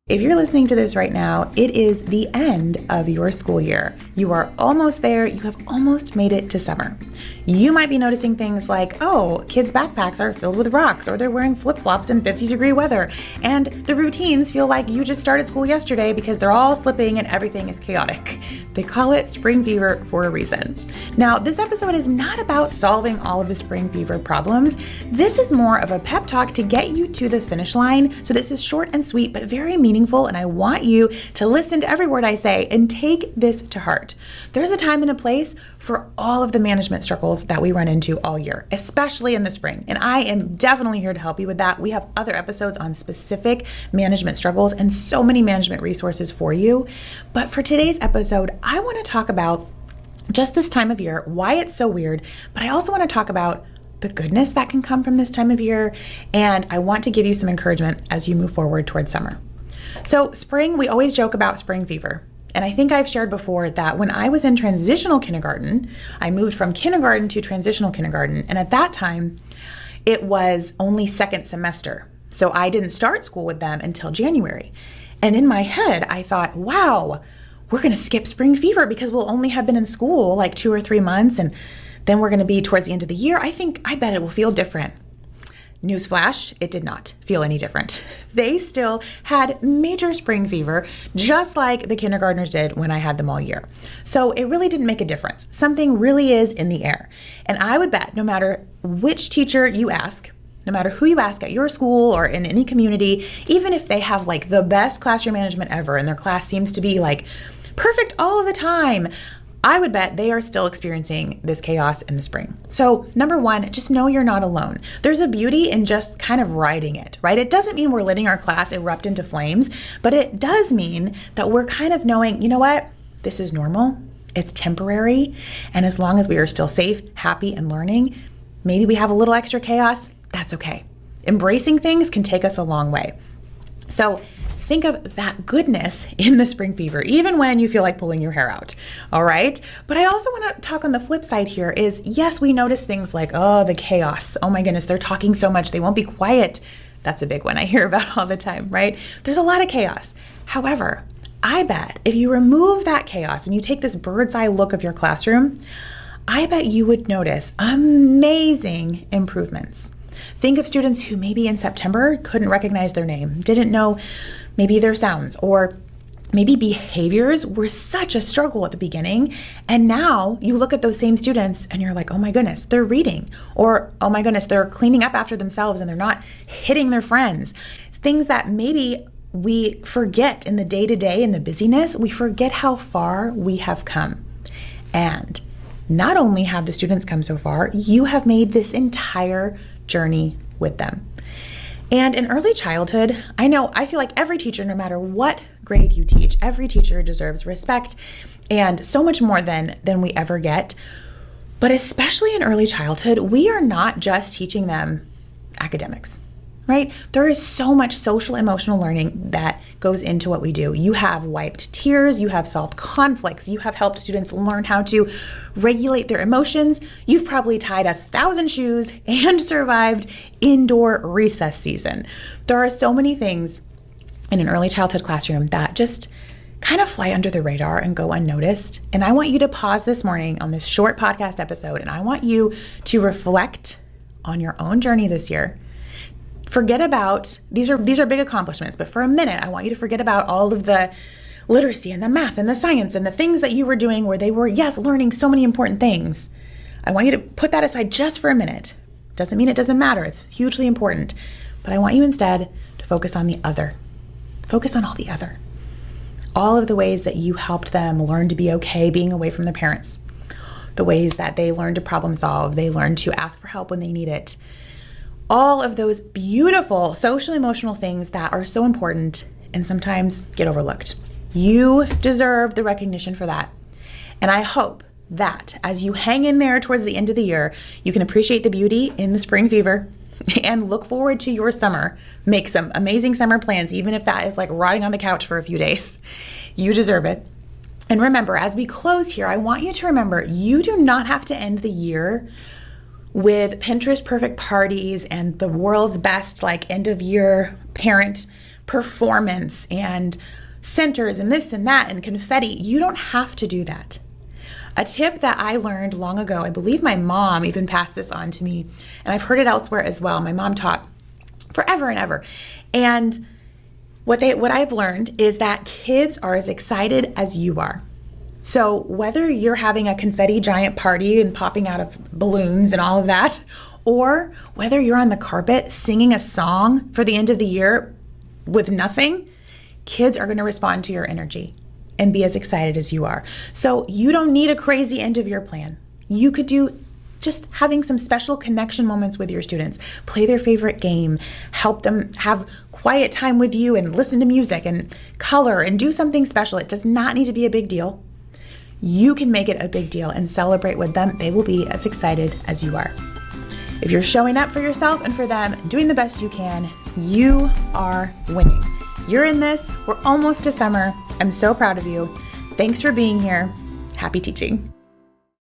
If you're listening to this right now, it is the end of your school year. You are almost there. You have almost made it to summer. You might be noticing things like, oh, kids' backpacks are filled with rocks, or they're wearing flip-flops in 50-degree weather, and the routines feel like you just started school yesterday because they're all slipping and everything is chaotic. They call it spring fever for a reason. Now, this episode is not about solving all of the spring fever problems. This is more of a pep talk to get you to the finish line. So this is short and sweet, but very meaningful, and I want you to listen to every word I say and take this to heart. There's a time and a place for all of the management struggles that we run into all year, especially in the spring, and I am definitely here to help you with that. We have other episodes on specific management struggles and so many management resources for you. But for today's episode, I want to talk about just this time of year, why it's so weird, but I also want to talk about the goodness that can come from this time of year, and I want to give you some encouragement as you move forward towards summer. So spring, we always joke about spring fever. And I think I've shared before that when I was in transitional kindergarten, I moved from kindergarten to transitional kindergarten. And at that time, it was only second semester. So I didn't start school with them until January. And in my head, I thought, wow, we're going to skip spring fever because we'll only have been in school like 2 or 3 months. And then we're going to be towards the end of the year. I bet it will feel different. Newsflash, it did not feel any different. They still had major spring fever, just like the kindergartners did when I had them all year. So it really didn't make a difference. Something really is in the air. And I would bet no matter which teacher you ask, no matter who you ask at your school or in any community, even if they have like the best classroom management ever and their class seems to be like perfect all of the time, I would bet they are still experiencing this chaos in the spring. So number one, just know you're not alone. There's a beauty in just kind of riding it, right? It doesn't mean we're letting our class erupt into flames, but it does mean that we're kind of knowing, you know what? This is normal. It's temporary. And as long as we are still safe, happy, and learning, maybe we have a little extra chaos. That's okay. Embracing things can take us a long way. So think of that goodness in the spring fever, even when you feel like pulling your hair out, all right? But I also want to talk on the flip side here is, yes, we notice things like, oh, the chaos. Oh my goodness, they're talking so much, they won't be quiet. That's a big one I hear about all the time, right? There's a lot of chaos. However, I bet if you remove that chaos and you take this bird's eye look of your classroom, I bet you would notice amazing improvements. Think of students who maybe in September couldn't recognize their name, didn't know maybe their sounds, or maybe behaviors were such a struggle at the beginning. And now you look at those same students and you're like, oh my goodness, they're reading. Or, oh my goodness, they're cleaning up after themselves and they're not hitting their friends. Things that maybe we forget in the day-to-day and the busyness, we forget how far we have come. And not only have the students come so far, you have made this entire journey with them. And in early childhood, I feel like every teacher, no matter what grade you teach, every teacher deserves respect and so much more than we ever get. But especially in early childhood, we are not just teaching them academics, right? There is so much social emotional learning that goes into what we do. You have wiped tears, you have solved conflicts, you have helped students learn how to regulate their emotions. You've probably tied 1,000 shoes and survived indoor recess season. There are so many things in an early childhood classroom that just kind of fly under the radar and go unnoticed. And I want you to pause this morning on this short podcast episode, and I want you to reflect on your own journey this year. Forget about, these are big accomplishments, but for a minute, I want you to forget about all of the literacy and the math and the science and the things that you were doing where they were, yes, learning so many important things. I want you to put that aside just for a minute. Doesn't mean it doesn't matter. It's hugely important. But I want you instead to focus on the other. Focus on all the other. All of the ways that you helped them learn to be okay being away from their parents. The ways that they learned to problem solve. They learned to ask for help when they need it. All of those beautiful social emotional things that are so important and sometimes get overlooked. You deserve the recognition for that. And I hope that as you hang in there towards the end of the year, you can appreciate the beauty in the spring fever and look forward to your summer. Make some amazing summer plans, even if that is like rotting on the couch for a few days. You deserve it. And remember, as we close here, I want you to remember you do not have to end the year with Pinterest perfect parties and the world's best like end of year parent performance and centers and this and that and confetti. You don't have to do that. A tip that I learned long ago, I believe my mom even passed this on to me, and I've heard it elsewhere as well. My mom taught forever and ever. And what I've learned is that kids are as excited as you are. So whether you're having a confetti giant party and popping out of balloons and all of that, or whether you're on the carpet singing a song for the end of the year with nothing, kids are going to respond to your energy and be as excited as you are. So you don't need a crazy end of year plan. You could do just having some special connection moments with your students, play their favorite game, help them have quiet time with you and listen to music and color and do something special. It does not need to be a big deal. You can make it a big deal and celebrate with them. They will be as excited as you are. If you're showing up for yourself and for them, doing the best you can, you are winning. You're in this. We're almost to summer. I'm so proud of you. Thanks for being here. Happy teaching.